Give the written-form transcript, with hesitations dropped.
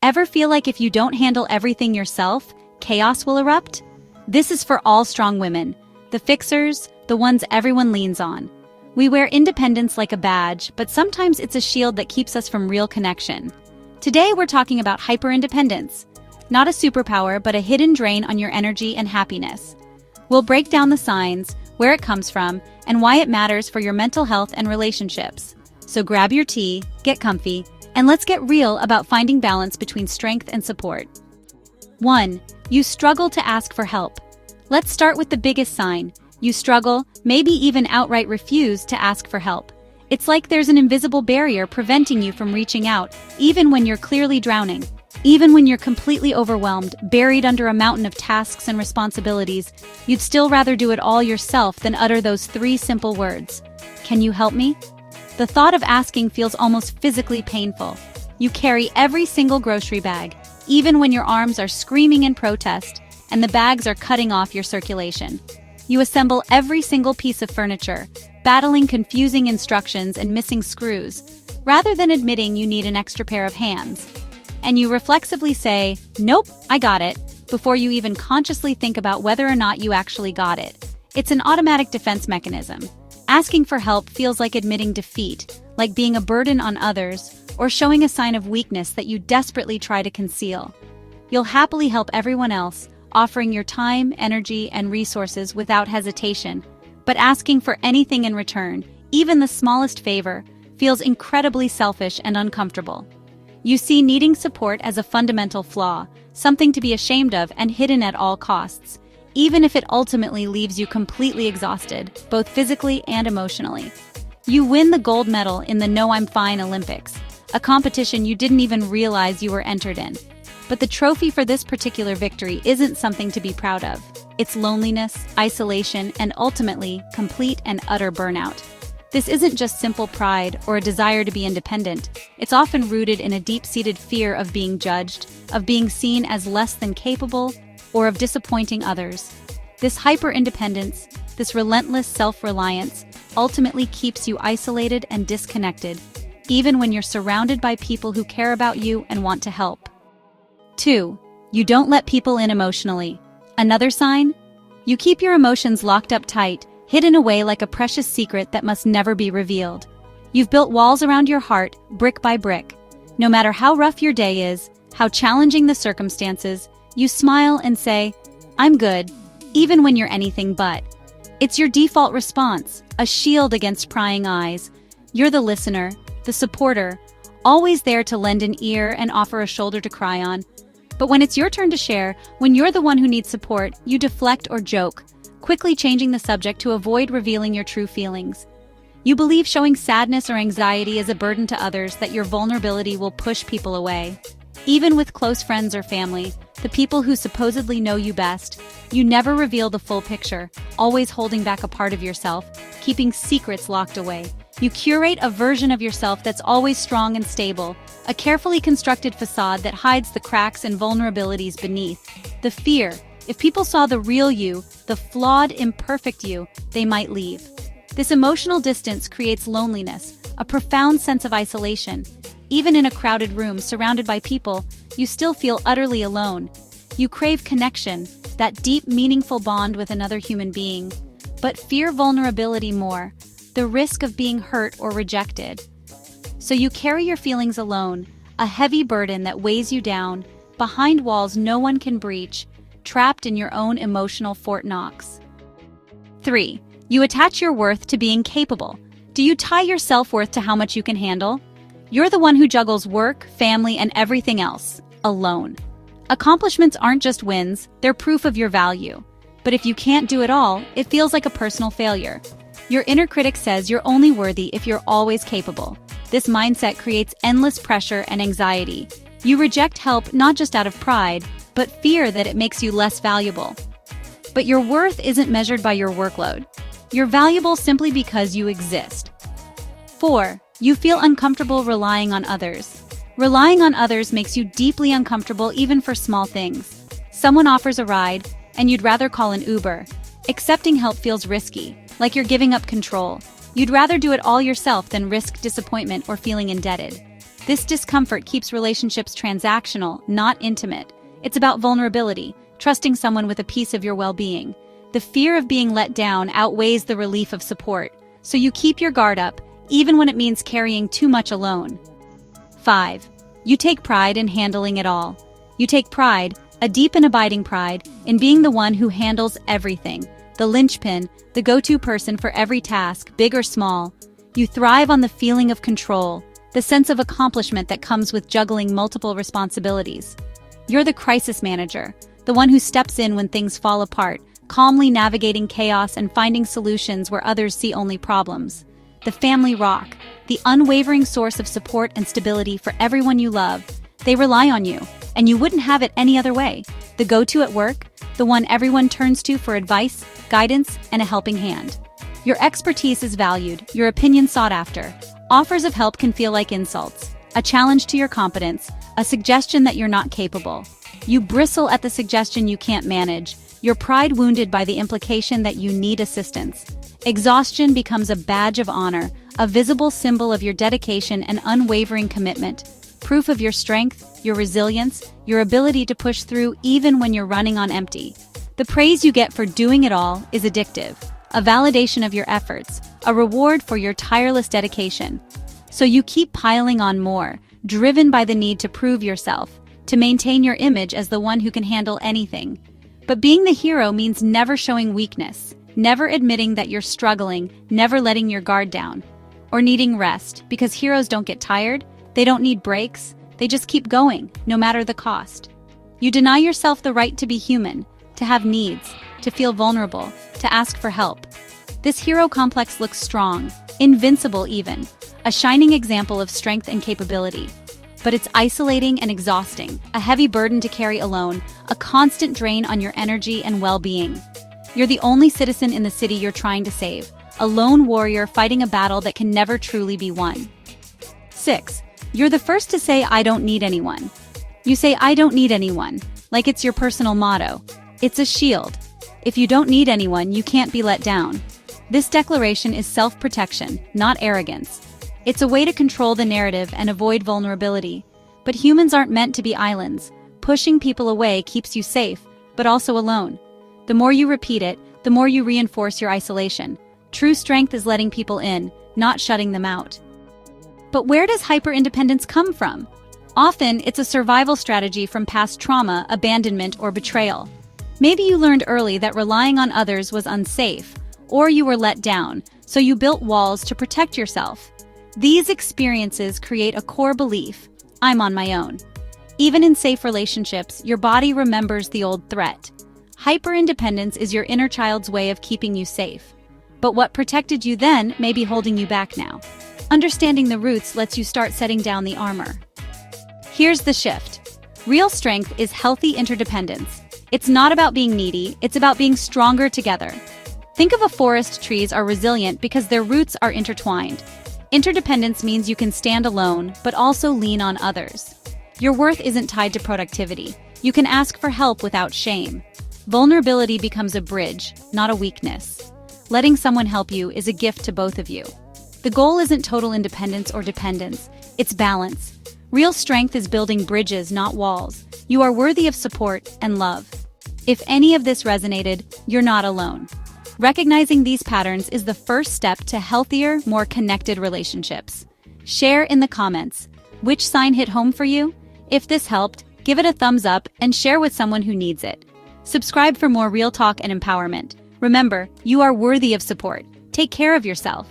Ever feel like if you don't handle everything yourself, chaos will erupt? This is for all strong women, the fixers, the ones everyone leans on. We wear independence like a badge, but sometimes it's a shield that keeps us from real connection. Today we're talking about hyper-independence. Not a superpower, but a hidden drain on your energy and happiness. We'll break down the signs, where it comes from, and why it matters for your mental health and relationships. So grab your tea, get comfy, and let's get real about finding balance between strength and support. 1. You struggle to ask for help. Let's start with the biggest sign. You struggle, maybe even outright refuse to ask for help. It's like there's an invisible barrier preventing you from reaching out, even when you're clearly drowning. Even when you're completely overwhelmed, buried under a mountain of tasks and responsibilities, you'd still rather do it all yourself than utter those 3 simple words. Can you help me? The thought of asking feels almost physically painful. You carry every single grocery bag, even when your arms are screaming in protest and the bags are cutting off your circulation. You assemble every single piece of furniture, battling confusing instructions and missing screws, rather than admitting you need an extra pair of hands. And you reflexively say, "Nope, I got it," before you even consciously think about whether or not you actually got it. It's an automatic defense mechanism. Asking for help feels like admitting defeat, like being a burden on others, or showing a sign of weakness that you desperately try to conceal. You'll happily help everyone else, offering your time, energy, and resources without hesitation. But asking for anything in return, even the smallest favor, feels incredibly selfish and uncomfortable. You see needing support as a fundamental flaw, something to be ashamed of and hidden at all costs, even if it ultimately leaves you completely exhausted, both physically and emotionally. You win the gold medal in the No I'm Fine Olympics, a competition you didn't even realize you were entered in. But the trophy for this particular victory isn't something to be proud of. It's loneliness, isolation, and ultimately, complete and utter burnout. This isn't just simple pride or a desire to be independent. It's often rooted in a deep-seated fear of being judged, of being seen as less than capable, or of disappointing others. This hyper-independence, this relentless self-reliance, ultimately keeps you isolated and disconnected, even when you're surrounded by people who care about you and want to help. 2. You don't let people in emotionally. Another sign? You keep your emotions locked up tight, hidden away like a precious secret that must never be revealed. You've built walls around your heart, brick by brick. No matter how rough your day is, how challenging the circumstances, you smile and say, "I'm good," even when you're anything but. It's your default response, a shield against prying eyes. You're the listener, the supporter, always there to lend an ear and offer a shoulder to cry on. But when it's your turn to share, when you're the one who needs support, you deflect or joke, quickly changing the subject to avoid revealing your true feelings. You believe showing sadness or anxiety is a burden to others, that your vulnerability will push people away. Even with close friends or family, the people who supposedly know you best, you never reveal the full picture, always holding back a part of yourself, keeping secrets locked away. You curate a version of yourself that's always strong and stable, a carefully constructed facade that hides the cracks and vulnerabilities beneath. The fear, if people saw the real you, the flawed, imperfect you, they might leave. This emotional distance creates loneliness, a profound sense of isolation. Even in a crowded room surrounded by people, you still feel utterly alone. You crave connection, that deep, meaningful bond with another human being, but fear vulnerability more, the risk of being hurt or rejected. So you carry your feelings alone, a heavy burden that weighs you down, behind walls no one can breach, trapped in your own emotional Fort Knox. 3. You attach your worth to being capable. Do you tie your self-worth to how much you can handle? You're the one who juggles work, family, and everything else, alone. Accomplishments aren't just wins, they're proof of your value. But if you can't do it all, it feels like a personal failure. Your inner critic says you're only worthy if you're always capable. This mindset creates endless pressure and anxiety. You reject help not just out of pride, but fear that it makes you less valuable. But your worth isn't measured by your workload. You're valuable simply because you exist. 4. You feel uncomfortable relying on others. Relying on others makes you deeply uncomfortable even for small things. Someone offers a ride, and you'd rather call an Uber. Accepting help feels risky, like you're giving up control. You'd rather do it all yourself than risk disappointment or feeling indebted. This discomfort keeps relationships transactional, not intimate. It's about vulnerability, trusting someone with a piece of your well-being. The fear of being let down outweighs the relief of support, so you keep your guard up, even when it means carrying too much alone. 5. You take pride in handling it all. You take pride, a deep and abiding pride, in being the one who handles everything, the linchpin, the go-to person for every task, big or small. You thrive on the feeling of control, the sense of accomplishment that comes with juggling multiple responsibilities. You're the crisis manager, the one who steps in when things fall apart, calmly navigating chaos and finding solutions where others see only problems. The family rock, the unwavering source of support and stability for everyone you love. They rely on you, and you wouldn't have it any other way. The go-to at work, the one everyone turns to for advice, guidance, and a helping hand. Your expertise is valued, your opinion sought after. Offers of help can feel like insults, a challenge to your competence, a suggestion that you're not capable. You bristle at the suggestion you can't manage, your pride wounded by the implication that you need assistance. Exhaustion becomes a badge of honor, a visible symbol of your dedication and unwavering commitment, proof of your strength, your resilience, your ability to push through even when you're running on empty. The praise you get for doing it all is addictive, a validation of your efforts, a reward for your tireless dedication. So you keep piling on more, driven by the need to prove yourself, to maintain your image as the one who can handle anything. But being the hero means never showing weakness, never admitting that you're struggling, never letting your guard down, or needing rest, because heroes don't get tired, they don't need breaks, they just keep going, no matter the cost. You deny yourself the right to be human, to have needs, to feel vulnerable, to ask for help. This hero complex looks strong, invincible even, a shining example of strength and capability. But it's isolating and exhausting, a heavy burden to carry alone, a constant drain on your energy and well-being. You're the only citizen in the city you're trying to save, a lone warrior fighting a battle that can never truly be won. 6. You're the first to say, "I don't need anyone." You say, "I don't need anyone," like it's your personal motto. It's a shield. If you don't need anyone, you can't be let down. This declaration is self-protection, not arrogance. It's a way to control the narrative and avoid vulnerability. But humans aren't meant to be islands. Pushing people away keeps you safe, but also alone. The more you repeat it, the more you reinforce your isolation. True strength is letting people in, not shutting them out. But where does hyper-independence come from? Often, it's a survival strategy from past trauma, abandonment, or betrayal. Maybe you learned early that relying on others was unsafe, or you were let down, so you built walls to protect yourself. These experiences create a core belief: I'm on my own. Even in safe relationships, your body remembers the old threat. Hyper-independence is your inner child's way of keeping you safe. But what protected you then may be holding you back now. Understanding the roots lets you start setting down the armor. Here's the shift. Real strength is healthy interdependence. It's not about being needy, it's about being stronger together. Think of a forest. Trees are resilient because their roots are intertwined. Interdependence means you can stand alone, but also lean on others. Your worth isn't tied to productivity. You can ask for help without shame. Vulnerability becomes a bridge, not a weakness. Letting someone help you is a gift to both of you. The goal isn't total independence or dependence, it's balance. Real strength is building bridges, not walls. You are worthy of support and love. If any of this resonated, you're not alone. Recognizing these patterns is the first step to healthier, more connected relationships. Share in the comments. Which sign hit home for you? If this helped, give it a thumbs up and share with someone who needs it. Subscribe for more real talk and empowerment. Remember, you are worthy of support. Take care of yourself.